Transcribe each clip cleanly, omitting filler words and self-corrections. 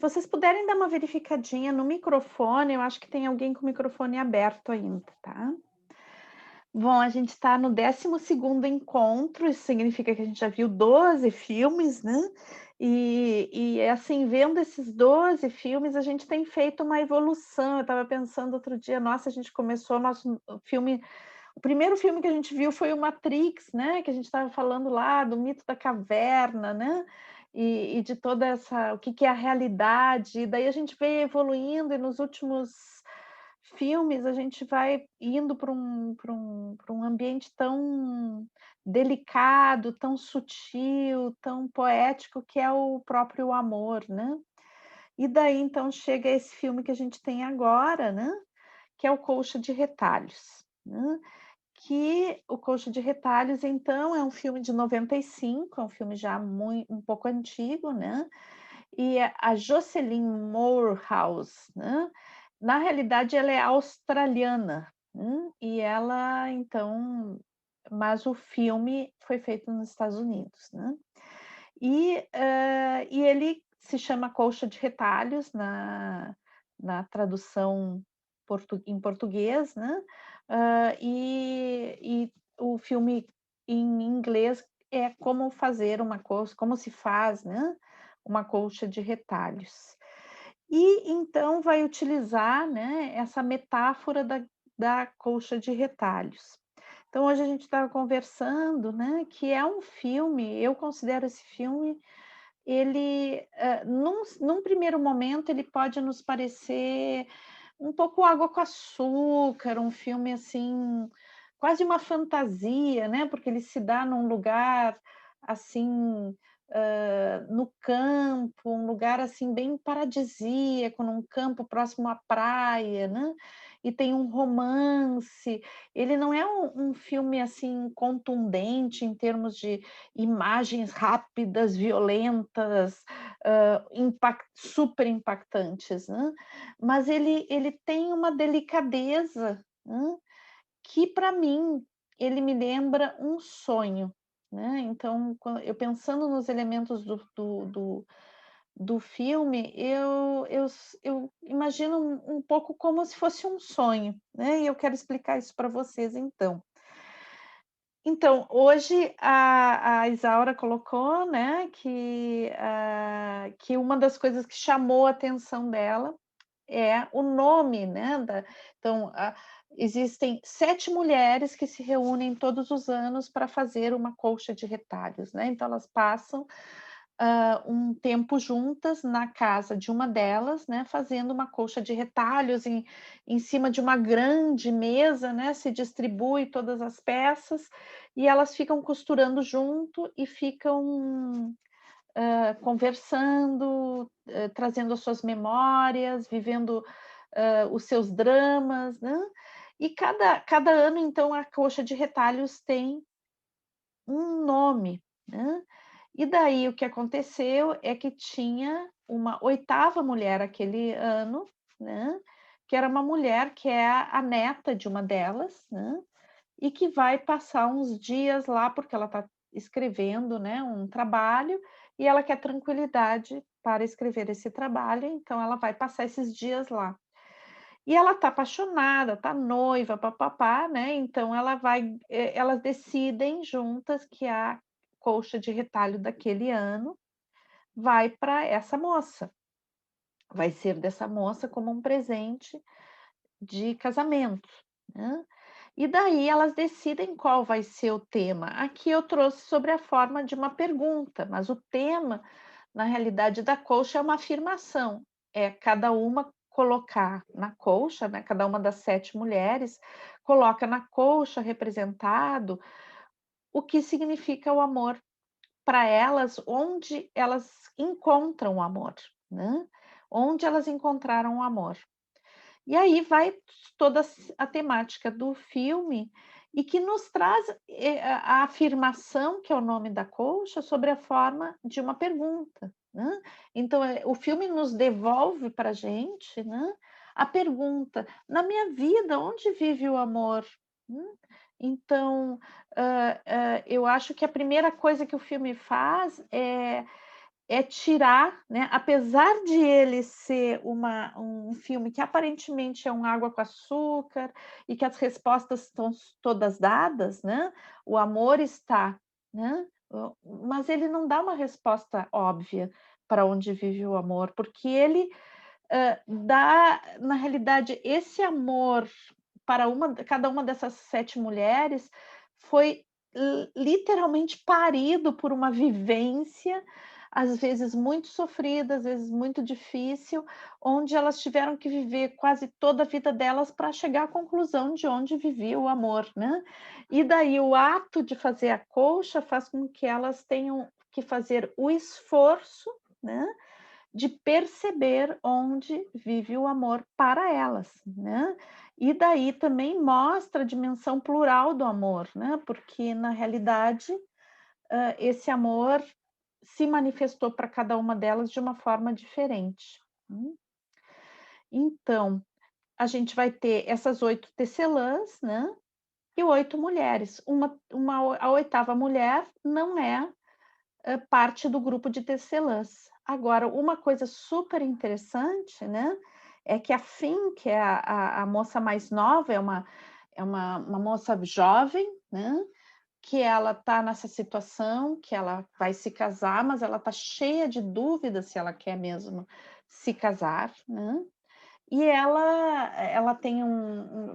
vocês puderem dar uma verificadinha no microfone, eu acho que tem alguém com o microfone aberto ainda, tá? Bom, a gente está no 12º encontro, isso significa que a gente já viu 12 filmes, né? Assim, vendo esses 12 filmes, a gente tem feito uma evolução. Eu estava pensando outro dia, nossa, a gente começou nosso filme. O primeiro filme que a gente viu foi o Matrix, né? Que a gente estava falando lá do mito da caverna, né? E de toda essa, o que que é a realidade. E daí a gente veio evoluindo, e nos últimos filmes a gente vai indo para um ambiente tão delicado, tão sutil, tão poético, que é o próprio amor, né. E daí então chega esse filme que a gente tem agora, né, que é o Colcha de Retalhos, né, que o Colcha de Retalhos então é um filme de 95, é um filme já um pouco antigo, né, e a Jocelyn Moorhouse, né, na realidade ela é australiana, e ela então mas o filme foi feito nos Estados Unidos, né. E ele se chama Colcha de Retalhos na tradução em português, né, e o filme em inglês é como se faz, né, uma colcha de retalhos. E então vai utilizar, né, essa metáfora da colcha de retalhos. Então hoje a gente estava conversando, né, que é um filme, eu considero esse filme, ele, num primeiro momento ele pode nos parecer um pouco água com açúcar, um filme, assim, quase uma fantasia, né, porque ele se dá num lugar, assim, no campo, um lugar, assim, bem paradisíaco, num campo próximo à praia, né, e tem um romance. Ele não é um filme, assim, contundente em termos de imagens rápidas, violentas, super impactantes, né, mas ele tem uma delicadeza, que para mim, ele me lembra um sonho, né, então eu pensando nos elementos do filme, eu imagino um pouco como se fosse um sonho, né, e eu quero explicar isso para vocês então. Então, hoje a Isaura colocou, né, que uma das coisas que chamou a atenção dela é o nome, né, então, existem 7 mulheres que se reúnem todos os anos para fazer uma colcha de retalhos, né, então elas passam, um tempo juntas na casa de uma delas, né, fazendo uma colcha de retalhos em cima de uma grande mesa, né, se distribui todas as peças, e elas ficam costurando junto e ficam conversando, trazendo as suas memórias, vivendo, os seus dramas, né. E cada ano, então, a coxa de retalhos tem um nome, né. E daí o que aconteceu é que tinha uma oitava mulher aquele ano, né, que era uma mulher que é a neta de uma delas, né, e que vai passar uns dias lá, porque ela está escrevendo, né, um trabalho, e ela quer tranquilidade para escrever esse trabalho, então ela vai passar esses dias lá. E ela está apaixonada, está noiva, pá né, então elas decidem juntas que a colcha de retalho daquele ano vai para essa moça, vai ser dessa moça como um presente de casamento, né. E daí elas decidem qual vai ser o tema. Aqui eu trouxe sobre a forma de uma pergunta, mas o tema, na realidade, da colcha é uma afirmação. É cada uma colocar na colcha, né, cada uma das 7 mulheres, coloca na colcha representado o que significa o amor para elas, onde elas encontram o amor, né, onde elas encontraram o amor. E aí vai toda a temática do filme e que nos traz, a afirmação, que é o nome da colcha, sobre a forma de uma pergunta, né. Então, o filme nos devolve para a gente, né, a pergunta: "Na minha vida, onde vive o amor?", Então, eu acho que a primeira coisa que o filme faz é tirar, né, apesar de ele ser um filme que aparentemente é um água com açúcar e que as respostas estão todas dadas, né, o amor está, né, mas ele não dá uma resposta óbvia para onde vive o amor, porque ele, dá, na realidade, esse amor para cada uma dessas 7 mulheres foi literalmente parido por uma vivência, às vezes muito sofrida, às vezes muito difícil, onde elas tiveram que viver quase toda a vida delas para chegar à conclusão de onde vivia o amor, né. E daí o ato de fazer a colcha faz com que elas tenham que fazer o esforço, né, de perceber onde vive o amor para elas, né. E daí também mostra a dimensão plural do amor, né, porque na realidade, esse amor se manifestou para cada uma delas de uma forma diferente. Então, a gente vai ter essas 8 tecelãs, né, e 8 mulheres. A oitava mulher não é, parte do grupo de tecelãs. Agora, uma coisa super interessante, né, é que a Finn, que é a moça mais nova, é uma moça jovem, né, que ela está nessa situação, que ela vai se casar, mas ela está cheia de dúvidas se ela quer mesmo se casar, né. E ela tem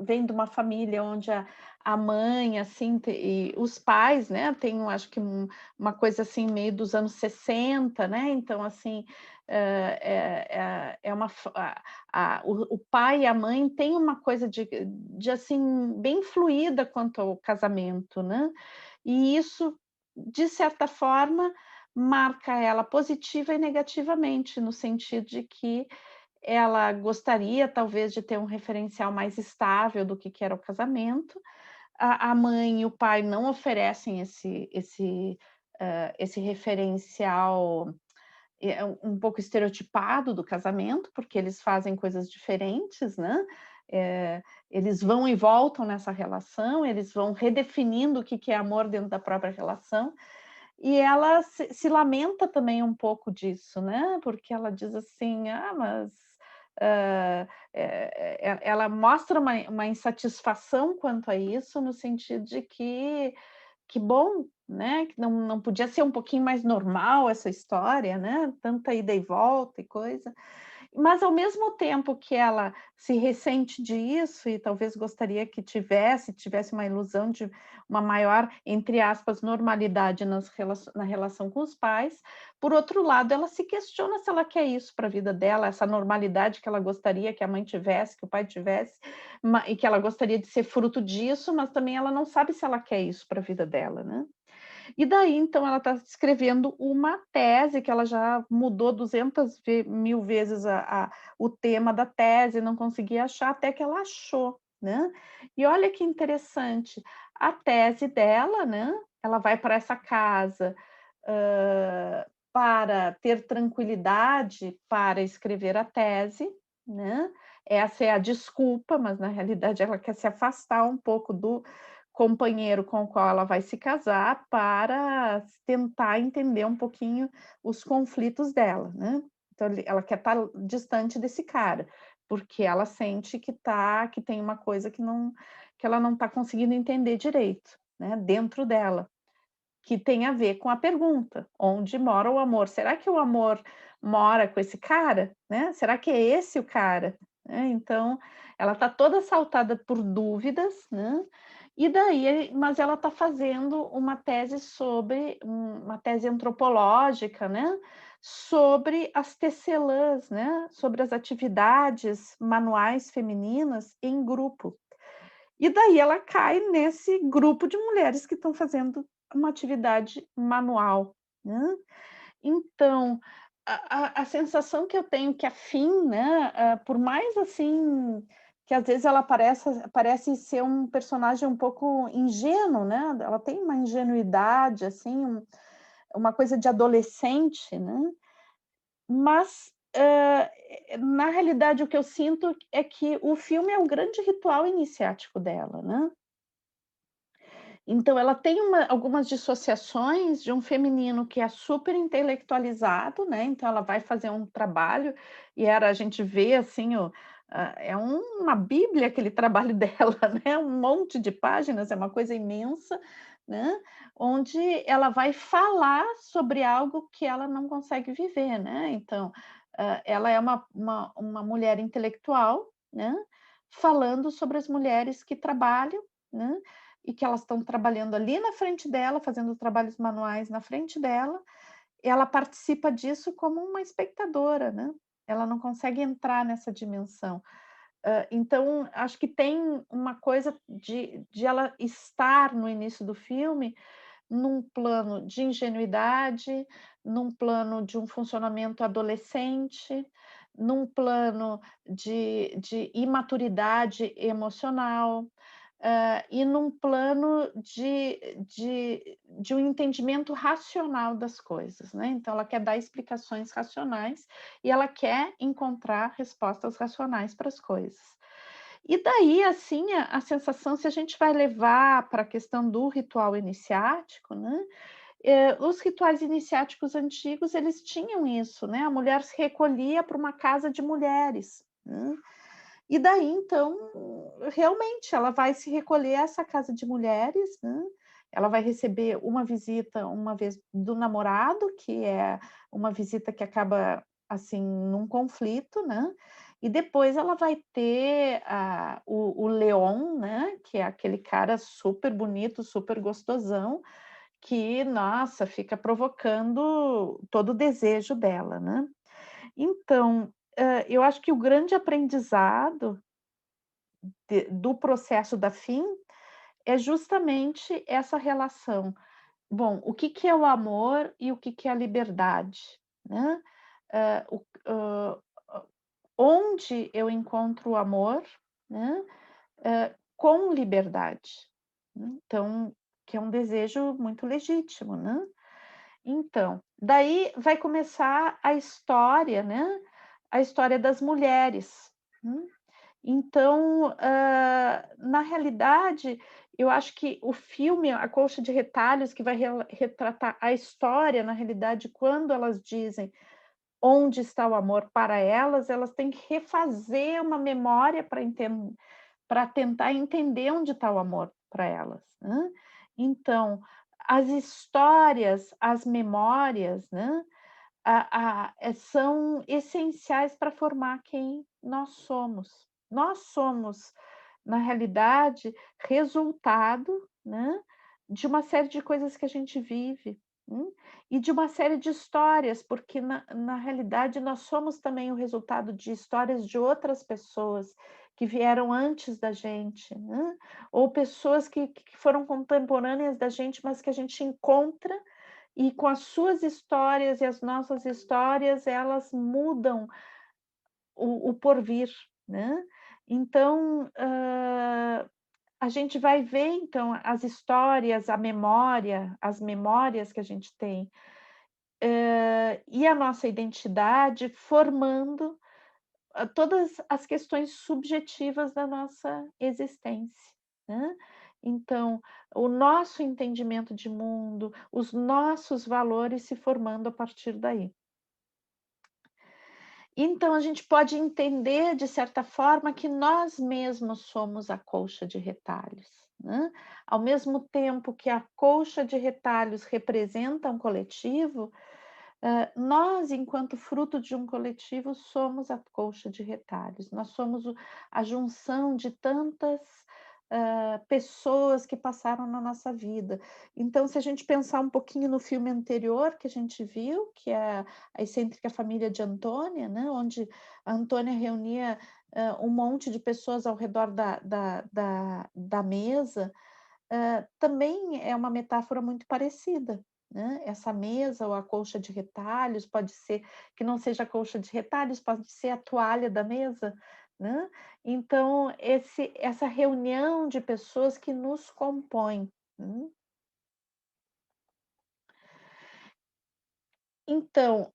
vem de uma família onde a mãe, assim, e os pais, né, tem acho que uma coisa, assim, meio dos anos 60, né, então, assim, é uma fa o pai e a mãe têm uma coisa assim, bem fluida quanto ao casamento, né. E isso, de certa forma, marca ela positiva e negativamente, no sentido de que ela gostaria talvez de ter um referencial mais estável do que era o casamento. A mãe e o pai não oferecem esse referencial, um pouco estereotipado do casamento, porque eles fazem coisas diferentes, né, eles vão e voltam nessa relação, eles vão redefinindo o que é amor dentro da própria relação, e ela se lamenta também um pouco disso, né, porque ela diz assim: "Ah, mas", ela mostra uma insatisfação quanto a isso, no sentido de que bom, né, que não podia ser um pouquinho mais normal essa história, né, tanta ida e volta e coisa. Mas ao mesmo tempo que ela se ressente disso e talvez gostaria que tivesse uma ilusão de uma maior, entre aspas, "normalidade" na relação com os pais, por outro lado, ela se questiona se ela quer isso para a vida dela, essa normalidade que ela gostaria que a mãe tivesse, que o pai tivesse, e que ela gostaria de ser fruto disso, mas também ela não sabe se ela quer isso para a vida dela, né. E daí, então, ela está escrevendo uma tese que ela já mudou 200.000 vezes o tema da tese, não conseguia achar, até que ela achou, né. E olha que interessante, a tese dela, né, ela vai para essa casa, para ter tranquilidade para escrever a tese, né, essa é a desculpa, mas na realidade ela quer se afastar um pouco do companheiro com o qual ela vai se casar para tentar entender um pouquinho os conflitos dela, né. Então ela quer estar distante desse cara, porque ela sente que tem uma coisa que ela não está conseguindo entender direito, né, dentro dela, que tem a ver com a pergunta: "Onde mora o amor? Será que o amor mora com esse cara, né? Será que é esse o cara?", né. Então, ela está toda saltada por dúvidas, né, e daí mas ela está fazendo uma tese sobre uma tese antropológica, né, sobre as tecelãs, né, sobre as atividades manuais femininas em grupo. E daí ela cai nesse grupo de mulheres que estão fazendo uma atividade manual, né. Então, a sensação que eu tenho que a Finn, né, por mais, assim, que às vezes ela parece ser um personagem um pouco ingênuo, né, ela tem uma ingenuidade, assim, uma coisa de adolescente, né, mas, na realidade o que eu sinto é que o filme é o grande ritual iniciático dela, né. Então ela tem algumas dissociações de um feminino que é super intelectualizado, né, então ela vai fazer um trabalho e a gente vê, assim, é uma bíblia aquele trabalho dela, né, um monte de páginas, é uma coisa imensa, né, onde ela vai falar sobre algo que ela não consegue viver, né, então, ela é uma mulher intelectual, né, falando sobre as mulheres que trabalham, né, e que elas estão trabalhando ali na frente dela, fazendo trabalhos manuais na frente dela, ela participa disso como uma espectadora, né, ela não consegue entrar nessa dimensão. Então acho que tem uma coisa de ela estar no início do filme num plano de ingenuidade, num plano de um funcionamento adolescente, num plano de imaturidade emocional, e num plano de um entendimento racional das coisas, né. Então ela quer dar explicações racionais e ela quer encontrar respostas racionais para as coisas. E daí, assim, a sensação, se a gente vai levar para a questão do ritual iniciático, né, os rituais iniciáticos antigos, eles tinham isso, né, a mulher se recolhia para uma casa de mulheres, né, e daí então, realmente, ela vai se recolher a essa casa de mulheres, né, ela vai receber uma visita uma vez do namorado, que é uma visita que acaba, assim, num conflito, né, e depois ela vai ter o Leon, né, que é aquele cara super bonito, super gostosão, que, nossa, fica provocando todo o desejo dela, né. Então, eu acho que o grande aprendizado do processo da fim é justamente essa relação. Bom, o que que é o amor e o que que é a liberdade, né? Hã, o hã, onde eu encontro o amor, né, com liberdade, né, então, que é um desejo muito legítimo, né. Então, daí vai começar a história, né, a história das mulheres, né. Então, na realidade, eu acho que o filme A Colcha de Retalhos, que vai retratar a história, na realidade, quando elas dizem onde está o amor para elas, elas têm que refazer uma memória para tentar entender onde está o amor para elas, né. Então, as histórias, as memórias, né, são essenciais para formar quem nós somos. Nós somos, na realidade, resultado, né, de uma série de coisas que a gente vive, e de uma série de histórias, porque na realidade nós somos também o resultado de histórias de outras pessoas que vieram antes da gente, né, ou pessoas que foram contemporâneas da gente, mas que a gente encontra e com as suas histórias e as nossas histórias, elas mudam o porvir, né. Então, a gente vai ver então as histórias, a memória, as memórias que a gente tem, e a nossa identidade formando, todas as questões subjetivas da nossa existência, né. Então, o nosso entendimento de mundo, os nossos valores se formando a partir daí. Então a gente pode entender, de certa forma, que nós mesmos somos a colcha de retalhos, né. Ao mesmo tempo que a colcha de retalhos representa um coletivo, nós, enquanto fruto de um coletivo, somos a colcha de retalhos. Nós somos a junção de tantas, pessoas que passaram na nossa vida. Então, se a gente pensar um pouquinho no filme anterior que a gente viu, que é a excêntrica família de Antônia, né, onde a Antônia reunia, um monte de pessoas ao redor da mesa, também é uma metáfora muito parecida, né, essa mesa ou a colcha de retalhos, pode ser que não seja a colcha de retalhos, pode ser a toalha da mesa, né. Então essa reunião de pessoas que nos compõem, Então,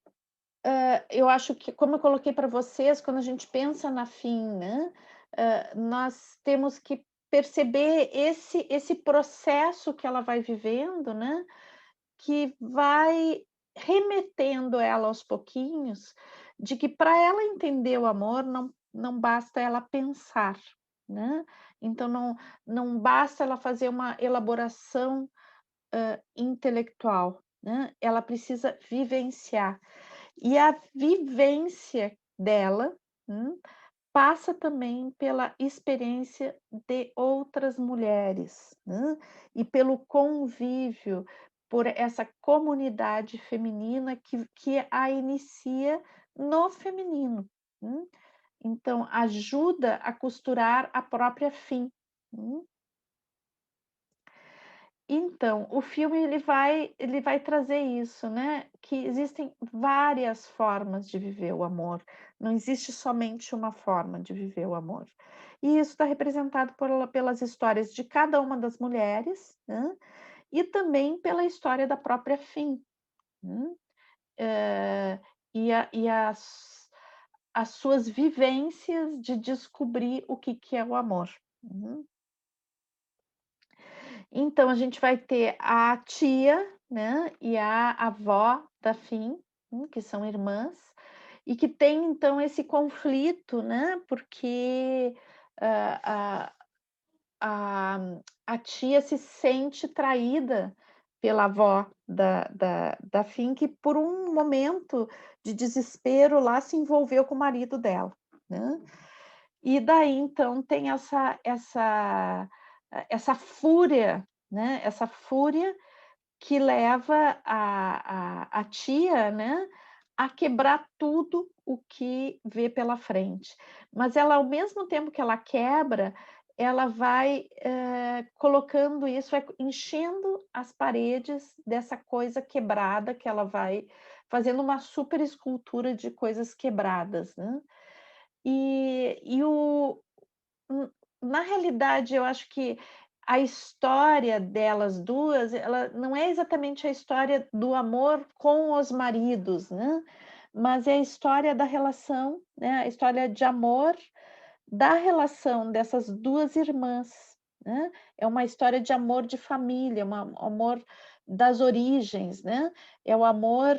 eu acho que, como eu coloquei para vocês, quando a gente pensa na fim, né, nós temos que perceber esse processo que ela vai vivendo, né, que vai remetendo ela aos pouquinhos, de que para ela entender o amor não basta ela pensar, né. Então não basta ela fazer uma elaboração, intelectual, né, ela precisa vivenciar. E a vivência dela, passa também pela experiência de outras mulheres, né, e pelo convívio, por essa comunidade feminina que a inicia no feminino, né. Então ajuda a costurar a própria Fim. hum. Então, o filme ele vai trazer isso, né, que existem várias formas de viver o amor, não existe somente uma forma de viver o amor. E isso está representado pelas histórias de cada uma das mulheres, né, e também pela história da própria Fim, né, eh, e as suas vivências de descobrir o que que é o amor. Uhum. Então a gente vai ter a tia, né, e a avó da Fim, que são irmãs, e que tem então esse conflito, né, porque, a a a tia se sente traída pela avó da Fim, que por um momento de desespero lá se envolveu com o marido dela, né. E daí então tem essa fúria, né, essa fúria que leva a tia, né, a quebrar tudo o que vê pela frente. Mas ela, ao mesmo tempo que ela quebra, ela vai, colocando isso, vai enchendo as paredes dessa coisa quebrada, que ela vai fazendo uma super escultura de coisas quebradas, né. E Hum, na realidade, eu acho que a história delas duas, ela não é exatamente a história do amor com os maridos, né, mas é a história da relação, né, a história de amor da relação dessas 2 irmãs, né. É uma história de amor de família, amor das origens, né. É o amor,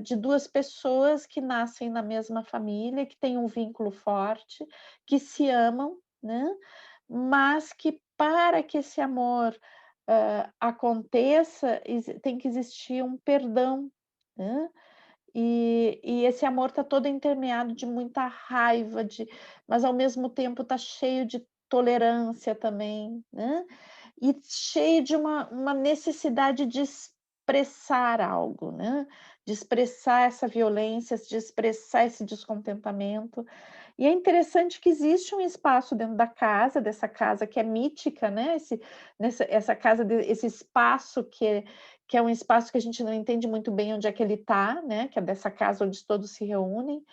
de 2 pessoas que nascem na mesma família, que têm um vínculo forte, que se amam, né, mas que para que esse amor, aconteça, tem que existir um perdão, né. E esse amor está todo entremeado de muita raiva, mas ao mesmo tempo está cheio de tolerância também, né, e cheio de uma necessidade de expressar algo, né, de expressar essa violência, de expressar esse descontentamento. E é interessante que existe um espaço dentro da casa, dessa casa que é mítica, né, essa casa esse espaço que é um espaço que a gente não entende muito bem onde é que ele está, né, que é dessa casa onde todos se reúnem.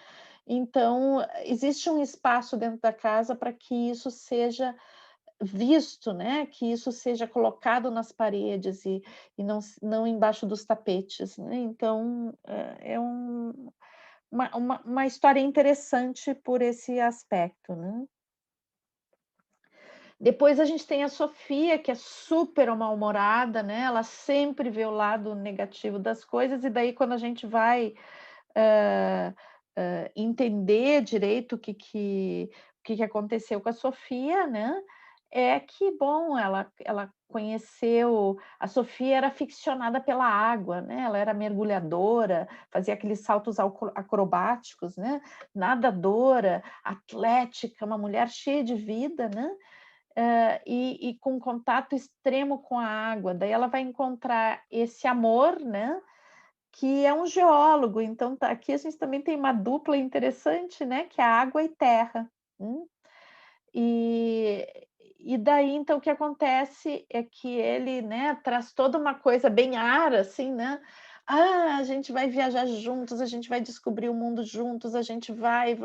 Então, existe um espaço dentro da casa para que isso seja visto, né, que isso seja colocado nas paredes e não embaixo dos tapetes, né. Então, é uma história interessante por esse aspecto, né. Depois a gente tem a Sofia, que é super mal-humorada, né, ela sempre vê o lado negativo das coisas, e daí quando a gente vai, hã entender direito o que que aconteceu com a Sofia, né, é que, bom, ela conheceu a Sofia era aficionada pela água, né, ela era mergulhadora, fazia aqueles saltos acrobáticos, né, nadadora, atlética, uma mulher cheia de vida, né, e com contato extremo com a água. Daí ela vai encontrar esse amor, né, que é um geólogo, então aqui a gente também tem uma dupla interessante, né, que é água e terra. Hum. E e daí então o que acontece é que ele, né, traz toda uma coisa bem ar, assim, né, "Ah, a gente vai viajar juntos, a gente vai descobrir o mundo juntos, a gente vai",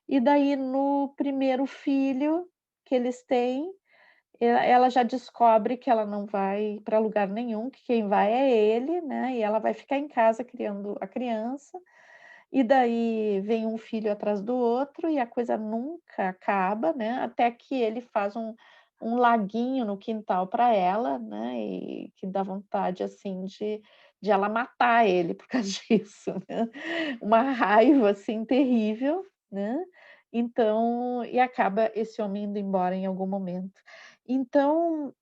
e daí no primeiro filho que eles têm, ela já descobre que ela não vai para lugar nenhum, que quem vai é ele, né, e ela vai ficar em casa criando a criança, E daí vem um filho atrás do outro e a coisa nunca acaba, né, até que ele faz um laguinho no quintal para ela, né, e que dá vontade, assim, de ela matar ele por causa disso, né. Uma raiva, assim, terrível, né. Então e acaba esse homem indo embora em algum momento. Então,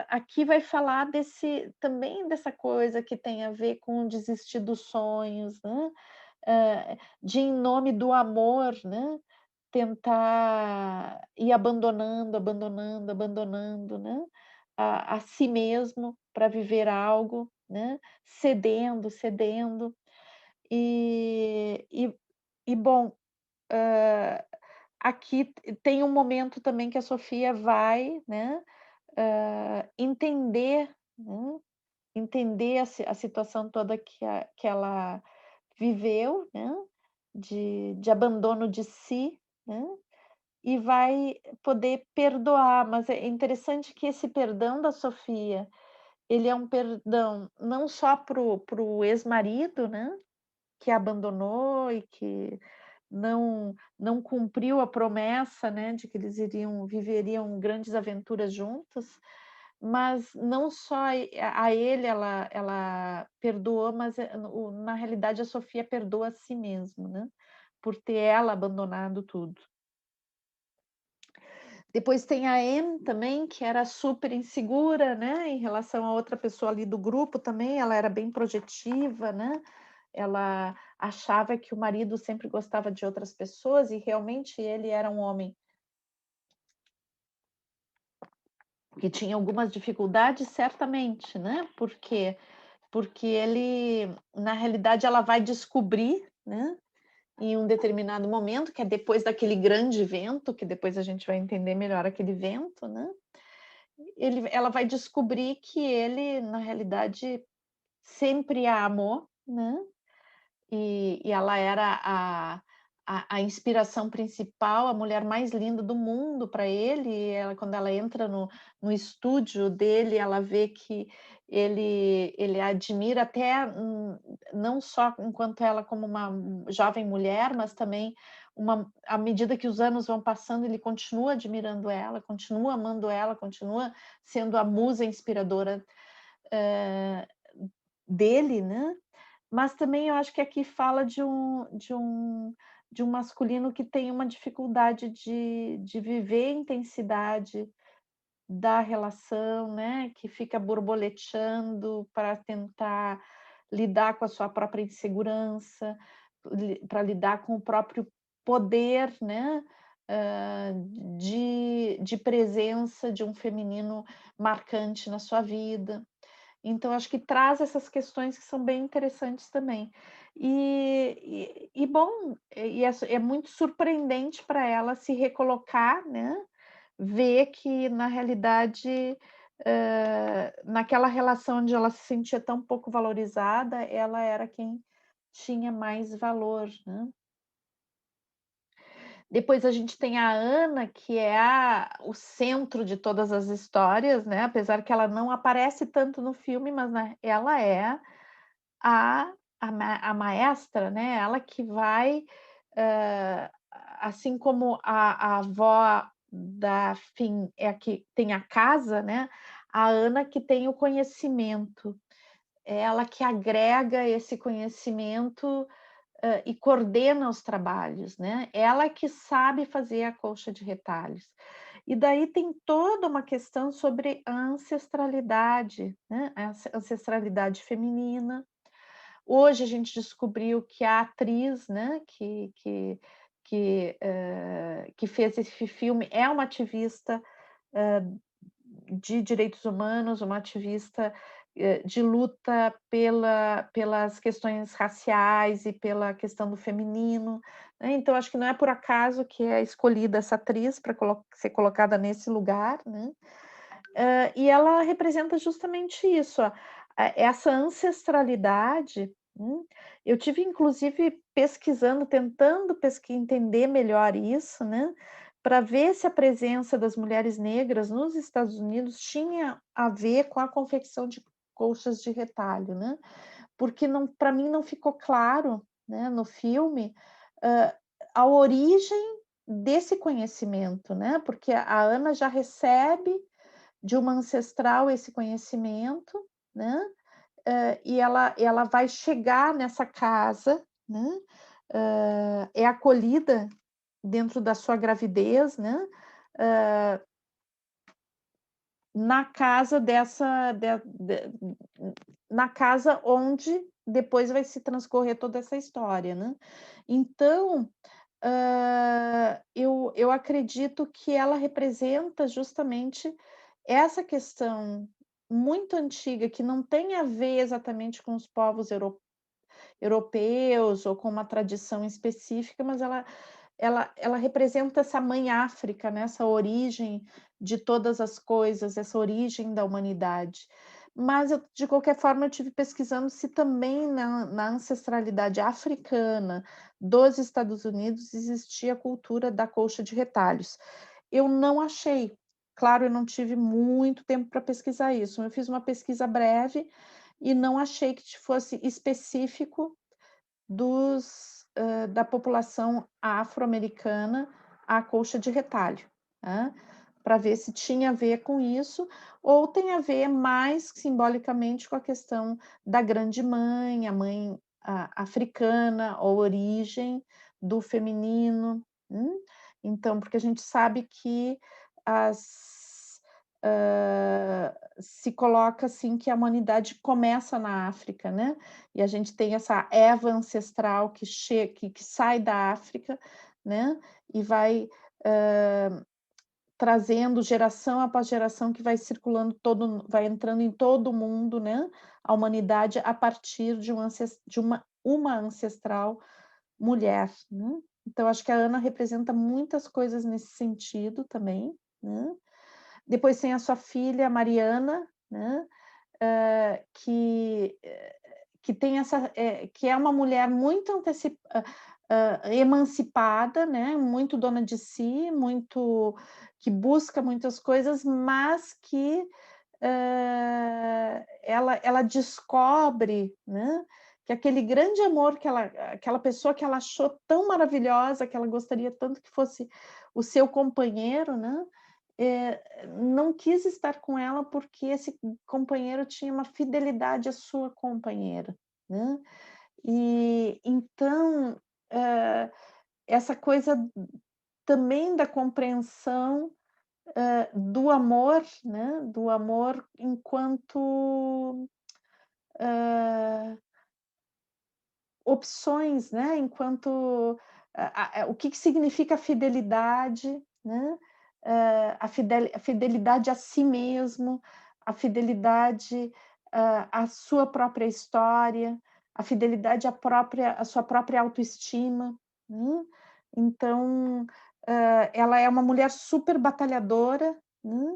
aqui vai falar desse também dessa coisa que tem a ver com desistir dos sonhos, né, de em nome do amor, né, tentar ir abandonando, abandonando, abandonando, né, a si mesmo para viver algo, né, cedendo, cedendo. E bom, hã, aqui tem um momento também que a Sofia vai, né, entender, né, entender a situação toda que ela viveu, né, de abandono de si, né, e vai poder perdoar, mas é interessante que esse perdão da Sofia, ele é um perdão não só para o ex-marido, né, que a abandonou e que não cumpriu a promessa, né, de que eles viveriam grandes aventuras juntos, mas não só a ele ela perdoou, mas, na realidade a Sofia perdoa a si mesmo, né, por ter ela abandonado tudo. Depois tem a Anne também, que era super insegura, né, em relação a outra pessoa ali do grupo também, ela era bem projetiva, né, ela achava que o marido sempre gostava de outras pessoas e realmente ele era um homem que tinha algumas dificuldades, certamente, né, porque ele na realidade ela vai descobrir, né, em um determinado momento, que é depois daquele grande vento, que depois a gente vai entender melhor aquele vento, né, ela vai descobrir que ele, na realidade, sempre a amou, né, e ela era a inspiração principal, a mulher mais linda do mundo para ele, e ela quando ela entra no estúdio dele, ela vê que ele a admira até, não só enquanto ela como uma jovem mulher, mas também à medida que os anos vão passando, ele continua admirando ela, continua amando ela, continua sendo a musa inspiradora, hã, dele, né. Mas também eu acho que aqui fala de um masculino que tem uma dificuldade de viver a intensidade da relação, né, que fica borboleteando para tentar lidar com a sua própria insegurança, para lidar com o próprio poder, né, de presença de um feminino marcante na sua vida. Então acho que traz essas questões que são bem interessantes também. Bom, é muito surpreendente para ela se recolocar, né, ver que na realidade, naquela relação onde ela se sentia tão pouco valorizada, ela era quem tinha mais valor, né. Depois a gente tem a Ana, que é o centro de todas as histórias, né, apesar que ela não aparece tanto no filme, mas ela é a a maestra, né, ela que vai, hã, assim como a avó da Finn é a que tem a casa, né, a Ana que tem o conhecimento, é ela que agrega esse conhecimento, e coordena os trabalhos, né, ela que sabe fazer a colcha de retalhos. E daí tem toda uma questão sobre a ancestralidade, né, a ancestralidade feminina. Hoje a gente descobriu que a atriz, né, que fez esse filme é uma ativista, de direitos humanos, uma ativista, de luta pelas questões raciais e pela questão do feminino, né, então acho que não é por acaso que é escolhida essa atriz para ser colocada nesse lugar, né. E ela representa justamente isso, essa ancestralidade, eu tive inclusive pesquisando, tentando entender melhor isso, né, para ver se a presença das mulheres negras nos Estados Unidos tinha a ver com a confecção de colchas de retalho, né, porque não para mim não ficou claro, né, no filme, hã, a origem desse conhecimento, né, porque a Ana já recebe de uma ancestral esse conhecimento, né, e ela vai chegar nessa casa, né, é acolhida dentro da sua gravidez, né, hã, na casa dessa na casa onde depois vai se transcorrer toda essa história, né. Então, eu acredito que ela representa justamente essa questão muito antiga, que não tem a ver exatamente com os povos europeus ou com uma tradição específica, mas ela representa essa mãe África, né, essa origem de todas as coisas, essa origem da humanidade. Mas eu, de qualquer forma, eu tive pesquisando se também na ancestralidade africana dos Estados Unidos existia a cultura da colcha de retalhos. Eu não achei. Claro, eu não tive muito tempo para pesquisar isso. Eu fiz uma pesquisa breve e não achei que fosse específico da população afro-americana à colcha de retalho, né, para ver se tinha a ver com isso ou tem a ver mais simbolicamente com a questão da grande mãe, a mãe africana, a origem do feminino, então, porque a gente sabe que as se coloca assim que a humanidade começa na África, né, e a gente tem essa Eva ancestral que sai da África, né, e vai, trazendo geração após geração que vai circulando vai entrando em todo o mundo, né, a humanidade a partir de uma ancestral mulher, né. Então acho que a Ana representa muitas coisas nesse sentido também, né. Depois tem a sua filha Mariana, né, que tem que é uma mulher muito emancipada, né, muito dona de si, muito que busca muitas coisas, mas que, ela descobre, né, que aquele grande amor aquela pessoa que ela achou tão maravilhosa, que ela gostaria tanto que fosse o seu companheiro, né, não quis estar com ela, porque esse companheiro tinha uma fidelidade à sua companheira, né. E então, eh, essa coisa também da compreensão, do amor, né, do amor enquanto, hã, opções, né, enquanto o que que significa fidelidade, né, a fidelidade a si mesmo, a fidelidade, à sua própria história, a fidelidade à sua própria autoestima, né. Então, ela é uma mulher super batalhadora, né,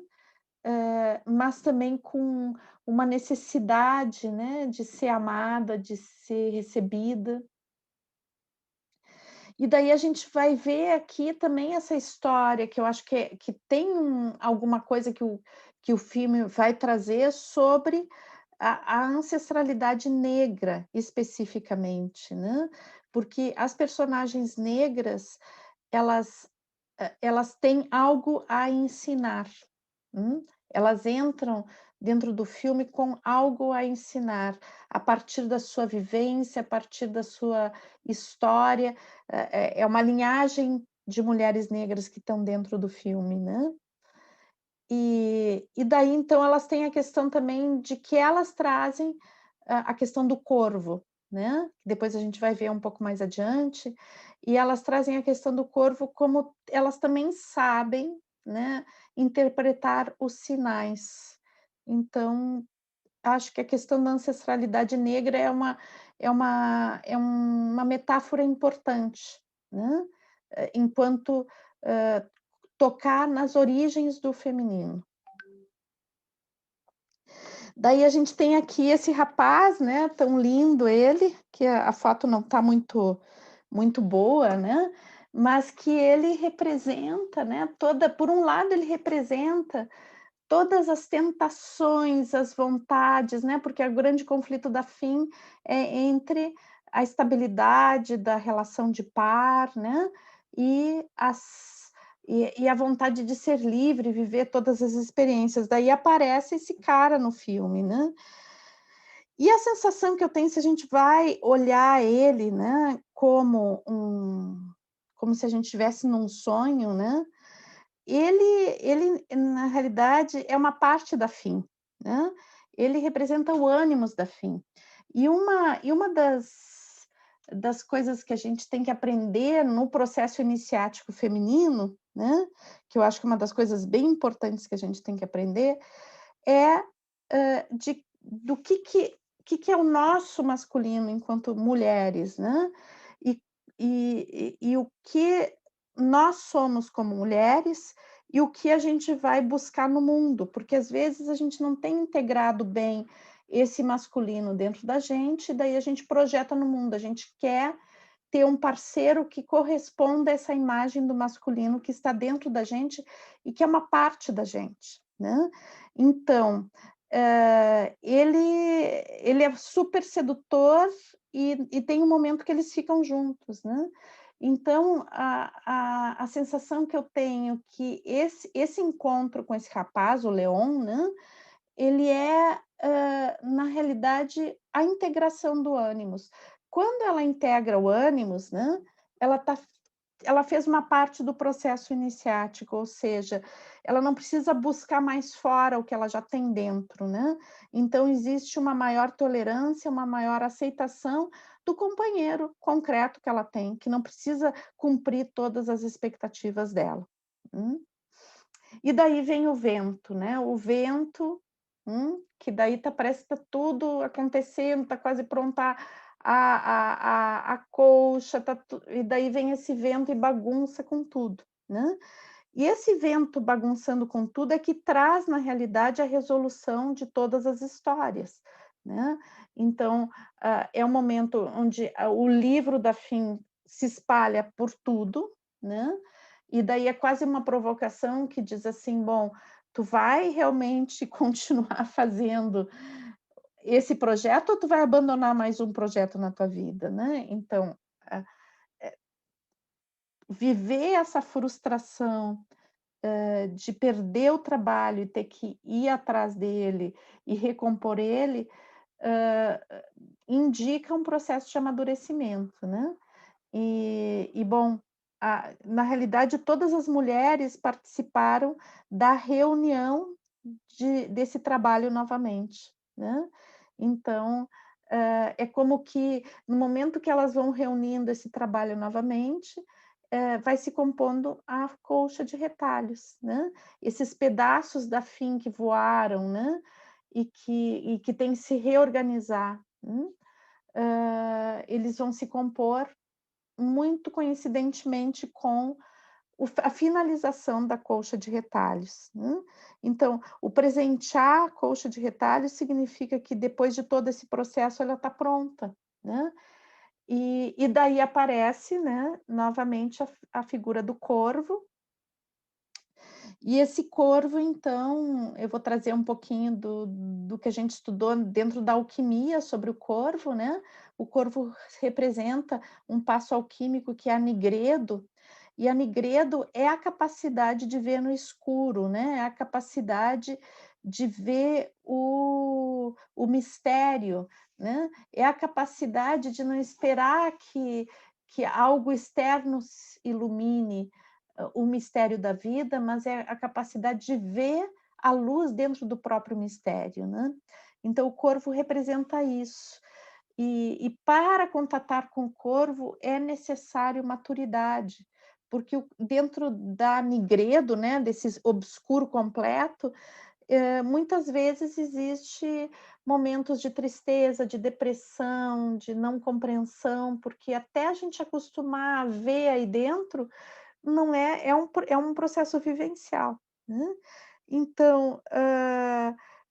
mas também com uma necessidade, né, de ser amada, de ser recebida. E daí a gente vai ver aqui também essa história que eu acho que tem alguma coisa que o filme vai trazer sobre a ancestralidade negra especificamente, né, porque as personagens negras, elas elas têm algo a ensinar. Elas entram dentro do filme com algo a ensinar, a partir da sua vivência, a partir da sua história, é uma linhagem de mulheres negras que estão dentro do filme, né. E daí, então, elas têm a questão também de que elas trazem a questão do corvo, né, depois a gente vai ver um pouco mais adiante, e elas trazem a questão do corvo como elas também sabem, né, interpretar os sinais. Então, acho que a questão da ancestralidade negra é uma metáfora importante, né, enquanto, hã, tocar nas origens do feminino. Daí a gente tem aqui esse rapaz, né, tão lindo ele, que a foto não está muito boa, né, mas que ele representa, né, por um lado ele representa todas as tentações, as vontades, né, porque o grande conflito da Fim é entre a estabilidade da relação de par, né, e a vontade de ser livre, viver todas as experiências. Daí aparece esse cara no filme, né. E a sensação que eu tenho, se a gente vai olhar ele, né, como se a gente estivesse num sonho, né, ele na realidade é uma parte da Fim, né, ele representa o ânimos da Fim. E uma das coisas que a gente tem que aprender no processo iniciático feminino, né, que eu acho que é uma das coisas bem importantes que a gente tem que aprender, é, do que é o nosso masculino enquanto mulheres, né, e e o que nós somos como mulheres e o que a gente vai buscar no mundo, porque às vezes a gente não tem integrado bem esse masculino dentro da gente, daí a gente projeta no mundo, a gente quer ter um parceiro que corresponda a essa imagem do masculino que está dentro da gente e que é uma parte da gente, né. Então, ele é super sedutor e tem um momento que eles ficam juntos, né. Então a sensação que eu tenho que esse encontro com esse rapaz, o Leon, né, ele é, na realidade, a integração do ânimos. Quando ela integra o ânimos, né, ela tá ela fez uma parte do processo iniciático, ou seja, ela não precisa buscar mais fora o que ela já tem dentro, né. Então existe uma maior tolerância, uma maior aceitação do companheiro concreto que ela tem, que não precisa cumprir todas as expectativas dela. Hum. E daí vem o vento, né, o vento, que daí parece que tá tudo acontecendo, tá quase pronta a colcha, e daí vem esse vento e bagunça com tudo, né. E esse vento bagunçando com tudo é que traz, na realidade, a resolução de todas as histórias, né. Então, é um momento onde o livro da Fim se espalha por tudo, né, e daí é quase uma provocação que diz assim: "Bom, tu vai realmente continuar fazendo esse projeto ou tu vai abandonar mais um projeto na tua vida?", né. Então, ah, viver essa frustração, de perder o trabalho e ter que ir atrás dele e recompor ele, hã, indica um processo de amadurecimento, né. E bom, na realidade todas as mulheres participaram da reunião desse trabalho novamente, né. Então, é como que no momento que elas vão reunindo esse trabalho novamente, vai se compondo a colcha de retalhos, né. Esses pedaços da Fim que voaram, né, e que têm que se reorganizar, eles vão se compor muito coincidentemente com a finalização da colcha de retalhos, né. Então, o presentear a colcha de retalhos significa que depois de todo esse processo ela está pronta, né. E daí aparece, né, novamente a figura do corvo, e esse corvo então, eu vou trazer um pouquinho do que a gente estudou dentro da alquimia sobre o corvo, né. O corvo representa um passo alquímico que é a nigredo, e a nigredo é a capacidade de ver no escuro, né, é a capacidade de ver o mistério, né, é a capacidade de não esperar que algo externo ilumine o mistério da vida, mas é a capacidade de ver a luz dentro do próprio mistério, né. Então o corvo representa isso. E para contatar com o corvo é necessário maturidade, porque dentro da nigredo, né, desse obscuro completo, muitas vezes existe momentos de tristeza, de depressão, de não compreensão, porque até a gente acostumar a ver aí dentro, não é um processo vivencial, né. Então,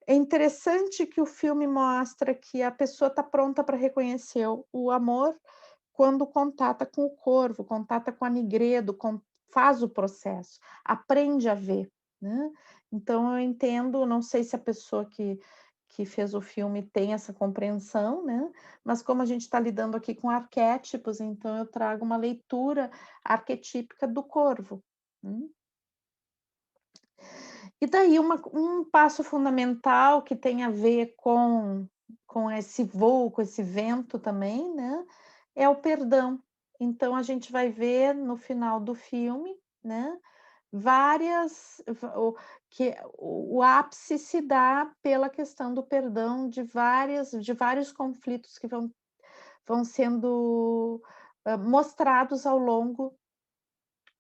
é interessante que o filme mostra que a pessoa está pronta para reconhecer o amor quando contata com o corvo, contata com a nigredo, faz o processo, aprende a ver, né. Então eu entendo, não sei se a pessoa que fez o filme tem essa compreensão, né, mas como a gente está lidando aqui com arquétipos, então eu trago uma leitura arquetípica do corvo. Hum. E daí um passo fundamental que tem a ver com esse voo, com esse vento também, né, é o perdão. Então a gente vai ver no final do filme, né, várias va o ápice se dá pela questão do perdão de vários conflitos que vão sendo, mostrados ao longo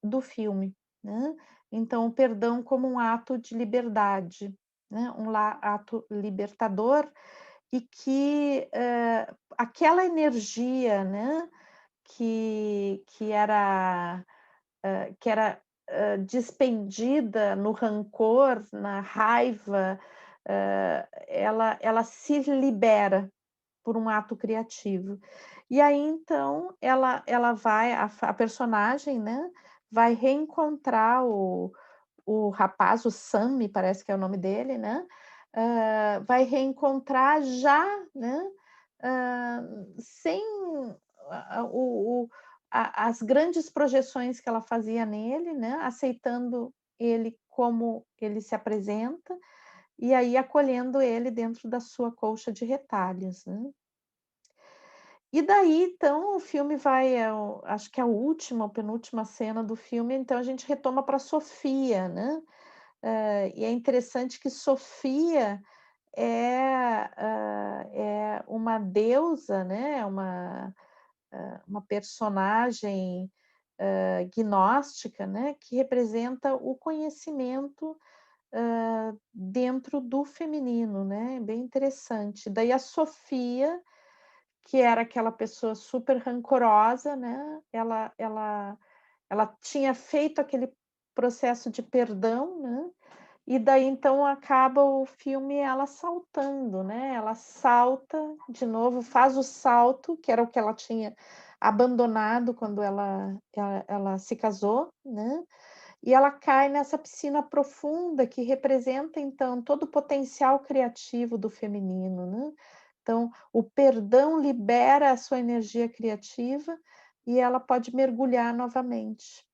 do filme, né. Então o perdão como um ato de liberdade, né, ato libertador e que, aquela energia, né, que era despendida no rancor, na raiva, ela se libera por um ato criativo. E aí então ela vai a personagem, né, vai reencontrar o rapaz, o Sam, me parece que é o nome dele, né, vai reencontrar já, né, sem as grandes projeções que ela fazia nele, né, aceitando ele como ele se apresenta, e aí acolhendo ele dentro da sua colcha de retalhos, né. E daí, então, o filme vai acho que é a última ou penúltima cena do filme, então a gente retoma para Sofia, né. E é interessante que Sofia é uma deusa, né, uma personagem, gnóstica, né, que representa o conhecimento, dentro do feminino, né, bem interessante. Daí a Sofia, que era aquela pessoa super rancorosa, né, ela tinha feito aquele processo de perdão, né, e daí então acaba o filme ela saltando, né, ela salta de novo, faz o salto, que era o que ela tinha abandonado quando ela se casou, né, e ela cai nessa piscina profunda que representa então todo o potencial criativo do feminino, né. Então, o perdão libera a sua energia criativa e ela pode mergulhar novamente.